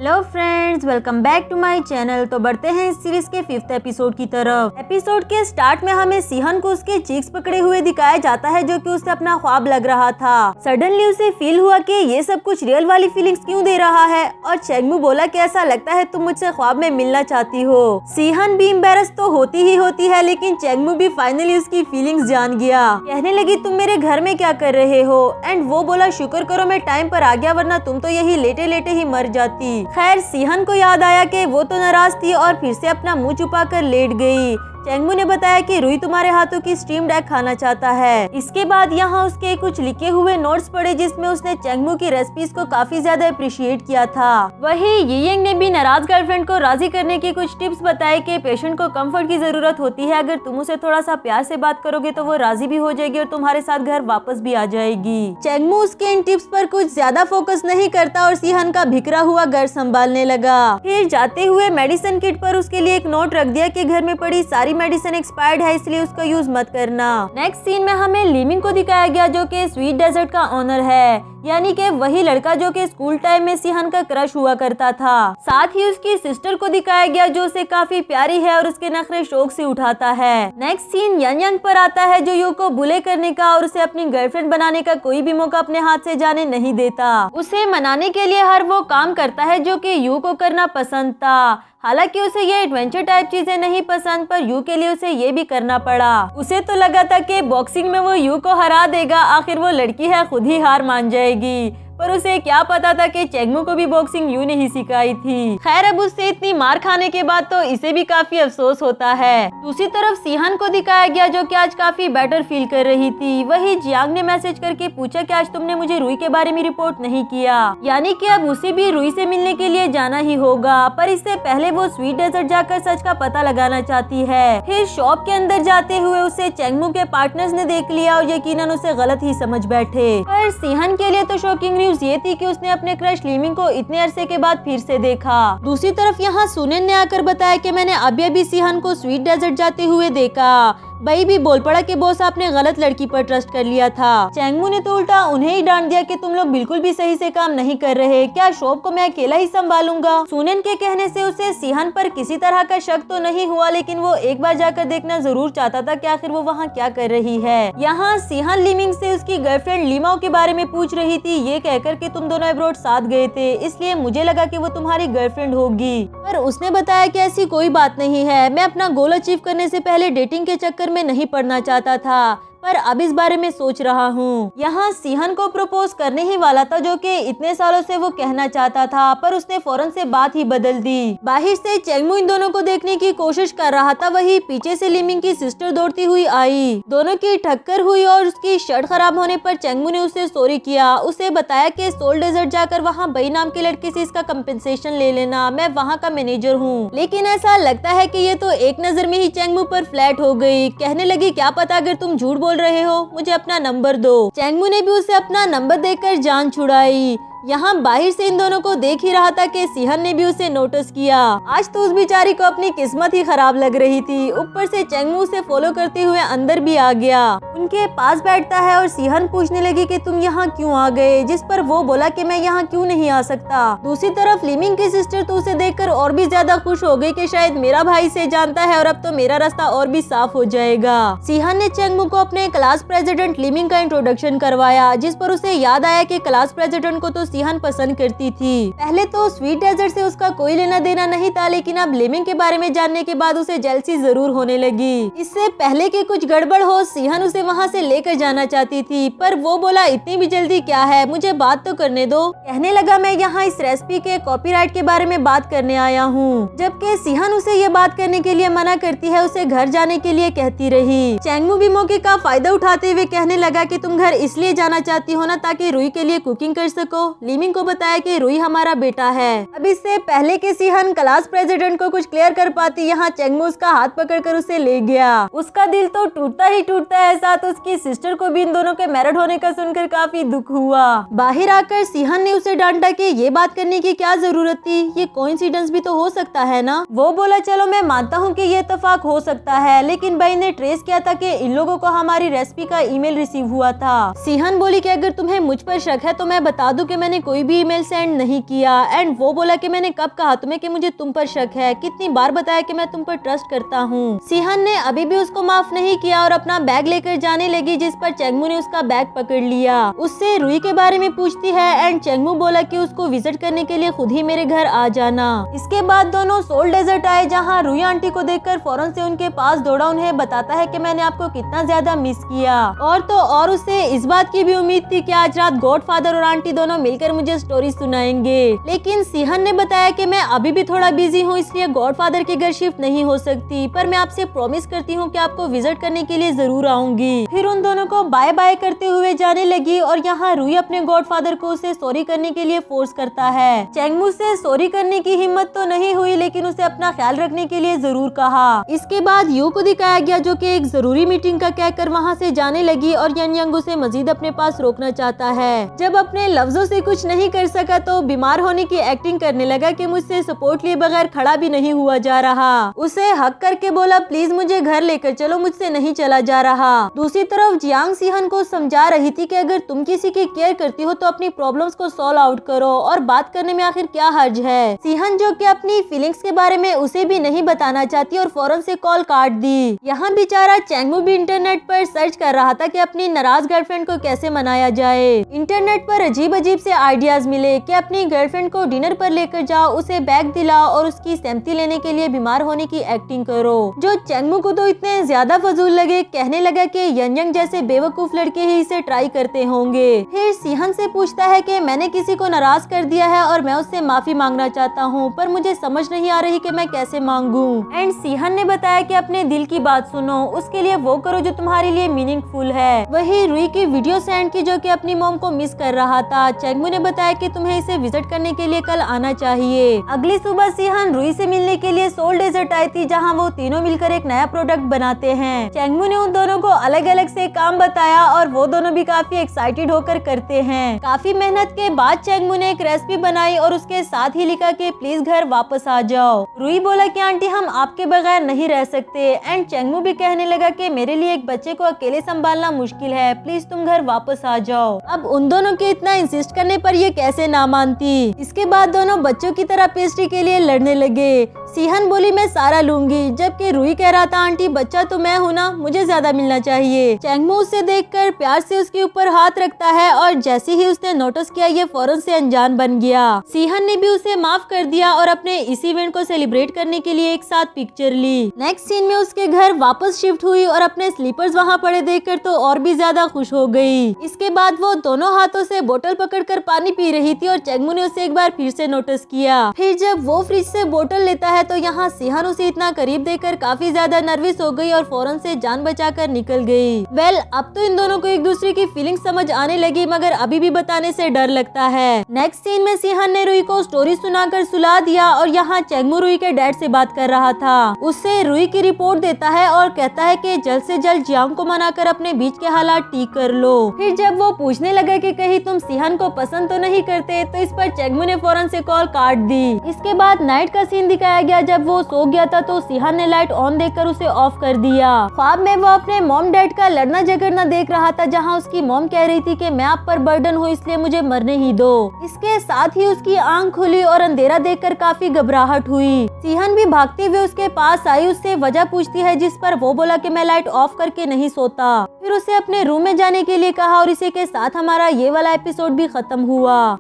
Hello friends, welcome back to my channel. तो बढ़ते हैं इस सीरीज के 5th एपिसोड की तरफ। एपिसोड के स्टार्ट में हमें सीहन को उसके चीक्स पकड़े हुए दिखाया जाता है, जो कि उसे अपना ख्वाब लग रहा था। सडनली उसे फील हुआ कि ये सब कुछ रियल वाली फीलिंग्स क्यों दे रहा है, और चेंगमू बोला कि ऐसा लगता है तुम मुझसे ख्वाब में मिलना चाहती हो। सीहन भी एम्बेरस तो होती ही होती है, लेकिन चेंगमू भी फाइनली उसकी फीलिंग्स जान गया। कहने लगी तुम मेरे घर में क्या कर रहे हो, एंड वो बोला शुक्र करो मैं टाइम पर आ गया, वरना तुम तो यही लेटे लेटे ही मर जाती। खैर सीहन को याद आया कि वो तो नाराज थी और फिर से अपना मुंह छुपा कर लेट गई। चेंगमू ने बताया कि रुई तुम्हारे हाथों की स्टीम्ड एग खाना चाहता है। इसके बाद यहाँ उसके कुछ लिखे हुए नोट्स पढ़े, जिसमें उसने चेंगमू की रेसिपीज को काफी ज्यादा अप्रिशिएट किया था। वही यियांग ने भी नाराज गर्लफ्रेंड को राजी करने की कुछ टिप्स बताए कि पेशेंट को कंफर्ट की जरूरत होती है, अगर तुम उसे थोड़ा सा प्यार से बात करोगे तो वो राजी भी हो जाएगी और तुम्हारे साथ घर वापस भी आ जाएगी। चेंगमू उसके इन टिप्स पर कुछ ज्यादा फोकस नहीं करता और सीहन का बिखरा हुआ घर संभालने लगा। फिर जाते हुए मेडिसिन किट पर उसके लिए एक नोट रख दिया कि घर में पड़ी सारी मेडिसिन एक्सपायर्ड है, इसलिए उसका यूज मत करना। नेक्स्ट सीन में हमें लीमिंग को दिखाया गया, जो कि स्वीट डेजर्ट का ओनर है, यानी कि वही लड़का जो कि स्कूल टाइम में सीहन का क्रश हुआ करता था। साथ ही उसकी सिस्टर को दिखाया गया, जो उसे काफी प्यारी है और उसके नखरे शौक से उठाता है। नेक्स्ट सीन यांग पर आता है, जो यू को बुले करने का और उसे अपनी गर्लफ्रेंड बनाने का कोई भी मौका अपने हाथ से जाने नहीं देता। उसे मनाने के लिए हर वो काम करता है जो कि यू को करना पसंद था। हालांकि उसे ये एडवेंचर टाइप चीजें नहीं पसंद, पर यू के लिए उसे ये भी करना पड़ा। उसे तो लगा था कि बॉक्सिंग में वो यू को हरा देगा, आखिर वो लड़की है खुद ही हार मान जाएगी, पर उसे क्या पता था कि चेंगमू को भी बॉक्सिंग यू ने ही सिखाई थी। खैर अब उससे इतनी मार खाने के बाद तो इसे भी काफी अफसोस होता है। दूसरी तरफ सीहन को दिखाया गया, जो कि आज काफी बेटर फील कर रही थी। वही जियांग ने मैसेज करके पूछा कि आज तुमने मुझे रुई के बारे में रिपोर्ट नहीं किया, यानी कि अब उसे भी रुई से मिलने के लिए जाना ही होगा, पर इससे पहले वो स्वीट डेजर्ट जाकर सच का पता लगाना चाहती है। फिर शॉप के अंदर जाते हुए उसे चेंगमू के पार्टनर्स ने देख लिया और यकीनन उसे गलत ही समझ बैठे। पर सीहन के लिए तो शॉकिंग न्यूज ये थी कि उसने अपने क्रश लीमिंग को इतने अरसे के बाद फिर से देखा। दूसरी तरफ यहाँ सुनेन ने आकर बताया कि मैंने अभी सीहन को स्वीट डेजर्ट जाते हुए देखा। भाई भी बोल पड़ा कि बॉस आपने गलत लड़की पर ट्रस्ट कर लिया था। चेंगमू ने तो उल्टा उन्हें ही डांट दिया कि तुम लोग बिल्कुल भी सही से काम नहीं कर रहे, क्या शॉप को मैं अकेला ही संभालूंगा। सुनेन के कहने से उसे सीहन पर किसी तरह का शक तो नहीं हुआ, लेकिन वो एक बार जाकर देखना जरूर चाहता था कि आखिर वो वहाँ क्या कर रही है। यहाँ सीहन लीमिंग से उसकी गर्लफ्रेंड लीमाओ के बारे में पूछ रही थी, ये कहकर कि तुम दोनों अब्रॉड साथ गए थे, इसलिए मुझे लगा कि वो तुम्हारी गर्लफ्रेंड होगी, पर उसने बताया कि ऐसी कोई बात नहीं है, मैं अपना गोल अचीव करने से पहले डेटिंग के चक्कर में नहीं पढ़ना चाहता था, पर अब इस बारे में सोच रहा हूँ। यहाँ सीहन को प्रपोज करने ही वाला था, जो कि इतने सालों से वो कहना चाहता था, पर उसने फौरन से बात ही बदल दी। बाहर से चेंगमू इन दोनों को देखने की कोशिश कर रहा था, वही पीछे से लीमिंग की सिस्टर दौड़ती हुई आई। दोनों की टक्कर हुई और उसकी शर्ट खराब होने पर चेंगमू ने उसे सॉरी किया। उसे बताया कि सोल डेजर्ट जाकर वहाँ बई नाम के लड़के से इसका कंपेंसेशन ले लेना, मैं वहाँ का मैनेजर हूँ। लेकिन ऐसा लगता है कि ये तो एक नजर में ही चेंगमू पर फ्लैट हो गई। कहने लगी क्या पता अगर तुम झूठ बोल रहे हो, मुझे अपना नंबर दो। चेंगमू ने भी उसे अपना नंबर देकर जान छुड़ाई। यहाँ बाहर से इन दोनों को देख ही रहा था कि सीहन ने भी उसे नोटिस किया। आज तो उस बेचारी को अपनी किस्मत ही खराब लग रही थी, ऊपर से चेंगमू उसे फॉलो करते हुए अंदर भी आ गया। उनके पास बैठता है और सीहन पूछने लगी कि तुम यहाँ क्यों आ गए, जिस पर वो बोला कि मैं यहाँ क्यों नहीं आ सकता। दूसरी तरफ लीमिंग की सिस्टर तो उसे देखकर और भी ज्यादा खुश हो गई कि शायद मेरा भाई से जानता है और अब तो मेरा रास्ता और भी साफ हो जाएगा। सीहन ने चेंगमू को अपने क्लास प्रेसिडेंट लीमिंग का इंट्रोडक्शन करवाया, जिस पर उसे याद आया कि क्लास प्रेसिडेंट को तो सीहन पसंद करती थी। पहले तो स्वीट डेजर्ट से उसका कोई लेना देना नहीं था, लेकिन अब लीमिंग के बारे में जानने के बाद उसे जेलसी जरूर होने लगी। इससे पहले कि कुछ गड़बड़ हो, सीहन उसे वहाँ से लेकर जाना चाहती थी, पर वो बोला इतनी भी जल्दी क्या है, मुझे बात तो करने दो। कहने लगा मैं यहाँ इस रेसिपी के कॉपीराइट के बारे में बात करने आया हूँ, जबकि सीहन उसे ये बात करने के लिए मना करती है, उसे घर जाने के लिए कहती रही। चेंगमू भी मौके का फायदा उठाते हुए कहने लगा कि तुम घर इसलिए जाना चाहती हो ना ताकि रुई के लिए कुकिंग कर सको। लीमिंग को बताया कि रुई हमारा बेटा है। अब इससे पहले कि सीहन क्लास प्रेसिडेंट को कुछ क्लियर कर पाती, यहाँ चेंगमू उसका हाथ पकड़कर उसे ले गया। उसका दिल तो टूटता ही टूटता है, साथ उसकी सिस्टर को भी इन दोनों के मैरिड होने का सुनकर काफी दुख हुआ। बाहर आकर सीहन ने उसे डांटा कि ये बात करने की क्या जरूरत थी, ये कोइंसिडेंस भी तो हो सकता है ना। वो बोला चलो मैं मानता हूँ कि ये इत्तेफाक हो सकता है, लेकिन भाई ने ट्रेस किया था कि इन लोगों को हमारी रेसिपी का ईमेल रिसीव हुआ था। सीहन बोली कि अगर तुम्हें मुझ पर शक है तो मैं बता दूं कि मैंने मैंने कोई भी ईमेल सेंड नहीं किया। एंड वो बोला कि मैंने कब कहा तुम्हें कि मुझे तुम पर शक है, कितनी बार बताया कि मैं तुम पर ट्रस्ट करता हूँ। सीहन ने अभी भी उसको माफ नहीं किया और अपना बैग लेकर जाने लगी, जिस पर चेंगमू ने उसका बैग पकड़ लिया। उससे रुई के बारे में पूछती है एंड चेंगमू बोला कि उसको विजिट करने के लिए खुद ही मेरे घर आ जाना। इसके बाद दोनों सोल डेजर्ट आए, जहाँ रुई आंटी को देखकर फौरन से उनके पास दौड़ा, उन्हें बताता है कि मैंने आपको कितना ज्यादा मिस किया। और तो और उसे इस बात की भी उम्मीद थी कि आज रात गॉडफादर और आंटी दोनों मिलकर मुझे स्टोरी सुनाएंगे, लेकिन सीहन ने बताया कि मैं अभी भी थोड़ा बिजी हूँ, इसलिए गॉडफादर के घर शिफ्ट नहीं हो सकती, पर मैं आपसे प्रॉमिस करती हूँ कि आपको विजिट करने के लिए जरूर आऊंगी। फिर उन दोनों को बाय बाय करते हुए जाने लगी और यहाँ रुई अपने गॉडफादर को उसे सॉरी करने के लिए फोर्स करता है। चेंगमू से सॉरी करने की हिम्मत तो नहीं हुई, लेकिन उसे अपना ख्याल रखने के लिए जरूर कहा। इसके बाद यू को दिखाया गया, जो कि एक जरूरी मीटिंग का कहकर वहाँ से जाने लगी और यन यंग उसे मजीद अपने पास रोकना चाहता है। जब अपने लफ्जों से कुछ नहीं कर सका तो बीमार होने की एक्टिंग करने लगा कि मुझसे सपोर्ट लिए बगैर खड़ा भी नहीं हुआ जा रहा। उसे हक करके बोला प्लीज मुझे घर लेकर चलो, मुझसे नहीं चला जा रहा। दूसरी तरफ जियांग सीहन को समझा रही थी कि अगर तुम किसी की केयर करती हो तो अपनी प्रॉब्लम्स को सॉल्व आउट करो और बात करने में आखिर क्या हर्ज है। सीहन जो कि अपनी फीलिंग्स के बारे में उसे भी नहीं बताना चाहती और फौरन से कॉल काट दी। यहाँ बेचारा चेंगमू भी इंटरनेट पर सर्च कर रहा था कि अपनी नाराज गर्लफ्रेंड को कैसे मनाया जाए। इंटरनेट पर अजीब अजीब से आइडियाज मिले कि अपनी गर्लफ्रेंड को डिनर पर लेकर जाओ, उसे बैग दिलाओ और उसकी सहमति लेने के लिए बीमार होने की एक्टिंग करो, जो चेंगमू को तो इतने ज्यादा फजूल लगे। कहने लगा कि यंग जैसे बेवकूफ लड़के ही इसे ट्राई करते होंगे। फिर सीहन से पूछता है कि मैंने किसी को नाराज कर दिया है और मैं उससे माफी मांगना चाहता हूँ, पर मुझे समझ नहीं आ रही कि मैं कैसे मांगू। एंड सीहन ने बताया कि अपने दिल की बात सुनो, उसके लिए वो करो जो तुम्हारे लिए मीनिंगफुल है। वही रुई की वीडियो सेंड की, जो कि अपनी मॉम को मिस कर रहा था। चेंगमू ने बताया कि तुम्हें इसे विजिट करने के लिए कल आना चाहिए। अगली सुबह सीहन रुई से मिलने के लिए सोल डेजर्ट आई थी, जहाँ वो तीनों मिलकर एक नया प्रोडक्ट बनाते हैं। चेंगमू ने उन दोनों को अलग अलग से काम बताया और वो दोनों भी काफी एक्साइटेड होकर करते हैं। काफी मेहनत के बाद चेंगमू ने एक रेसिपी बनाई और उसके साथ ही लिखा कि प्लीज घर वापस आ जाओ। रुई बोला कि आंटी हम आपके बगैर नहीं रह सकते। एंड चेंगमू भी कहने लगा कि मेरे लिए एक बच्चे को अकेले संभालना मुश्किल है, प्लीज तुम घर वापस आ जाओ। अब उन दोनों के इतना इंसिस्ट करने पर ये कैसे ना मानती। इसके बाद दोनों बच्चों की तरह पेस्ट्री के लिए लड़ने लगे। सीहन बोली मैं सारा लूंगी, जबकि रुई कह रहा था आंटी बच्चा तो मैं हूँ ना, मुझे ज्यादा मिलना चाहिए। चेंगमू उसे देखकर प्यार से उसके ऊपर हाथ रखता है और जैसे ही उसने नोटिस किया ये फौरन से अनजान बन गया। सीहन ने भी उसे माफ कर दिया और अपने इस इवेंट को सेलिब्रेट करने के लिए एक साथ पिक्चर ली। नेक्स्ट सीन में उसके घर वापस शिफ्ट हुई और अपने स्लीपर्स वहाँ पड़े देखकर तो और भी ज्यादा खुश हो गई। इसके बाद वो दोनों हाथों से बोतल पकड़कर पानी पी रही थी और चेंगमू ने उसे एक बार फिर से नोटिस किया। फिर जब वो फ्रिज से बोतल लेता है तो यहाँ सीहन उसे इतना करीब देखकर काफी ज्यादा नर्वस हो गई और फौरन से जान बचाकर निकल गई। वेल अब तो इन दोनों को एक दूसरे की फीलिंग समझ आने लगी, मगर अभी भी बताने से डर लगता है। नेक्स्ट सीन में सीहन ने रुई को स्टोरी सुनाकर सुला दिया और यहाँ चेंगमू रुई के डैड से बात कर रहा था। उससे रुई की रिपोर्ट देता है और कहता है कि जल्द से जल्द जियांग को मनाकर अपने बीच के हालात ठीक कर लो। फिर जब वो पूछने लगा कि कहीं तुम सीहन को पसंद तो नहीं करते, तो इस पर चेंगमू ने फौरन से कॉल काट दी। इसके बाद नाइट का सीन दिखाया गया। जब वो सो गया था तो सीहन ने लाइट ऑन देखकर उसे ऑफ कर दिया। ख्वाब में वो अपने मॉम डैड का लड़ना झगड़ना देख रहा था, जहाँ उसकी मॉम कह रही थी कि मैं आप पर बर्डन हूँ इसलिए मुझे मरने ही दो। इसके साथ ही उसकी आंख खुली और अंधेरा देखकर काफी घबराहट हुई। सीहन भी भागते हुए उसके पास आई, उससे वजह पूछती है, जिस पर वो बोला कि मैं लाइट ऑफ करके नहीं सोता। फिर उसे अपने रूम में जाने के लिए कहा और इसी के साथ हमारा ये वाला एपिसोड भी खत्म हुआ।